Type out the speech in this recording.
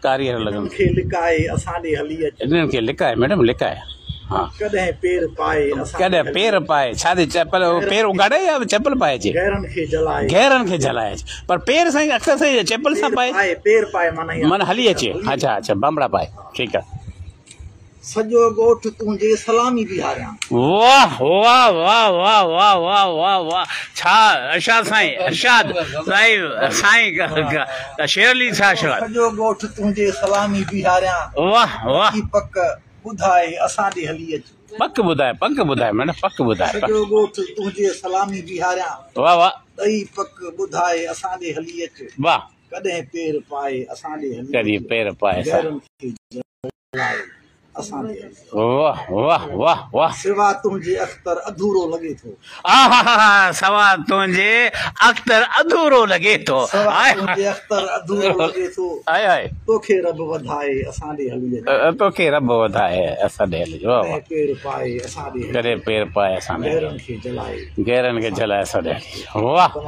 कारीगर लगन खे लिकाए असांजे हली अच इन्हनि खे लिकाए मैडम लिकाए हाँ कॾहिं पेर पाए कॾहिं पेर पाए छाते चप्पल पेर उगाड़े या चप्पल पाए अचे गैरनि खे जलाए गैरनि खे जलाए अचे पर पेर साईं अक्सर साईं चप्पल सां पाए पेर पाए माना मन हली अचे अच्छा अच्छा बांबड़ा पाए ठीकु आहे सॼो ॻोठ तुंहिंजे सलामी बिहारियां वाह वाह वाह वाह वाह वाह वाह वाह छा अरशाद साईं अरशाद साईं शेरली छा अरशाद सॼो ॻोठ तुंहिंजे सलामी बिहारियां वाह वाह पक ॿुधाए असांजे हली अच पक ॿुधाए मैडम पक ॿुधाए सॼो ॻोठ तुंहिंजे सलामी बिहारियां वाह वाह ॾही पक ॿुधाए असांजे हली अच वाह कॾहिं पेर पाए असांजे हली कॾहिं पेर पाए गैरनि खे जलाए असांजे हली वाह वाह वाह वाह सिवा तुंहिंजे अख्तर अधूरो लॻे थो सवा तुंहिंजे अख्तर अधूरो लॻे थो तुंहिंजे अख्तर अधूरो लॻे थो आए आए तोखे रब वधाए असांजे हली अच तोखे रब वधाए असांजे हली वाह वाह पेर पाए असांजे कॾहिं पेर पाए असांजे गैरनि खे जलाए गैरनि खे जलाए असांजे हली वाह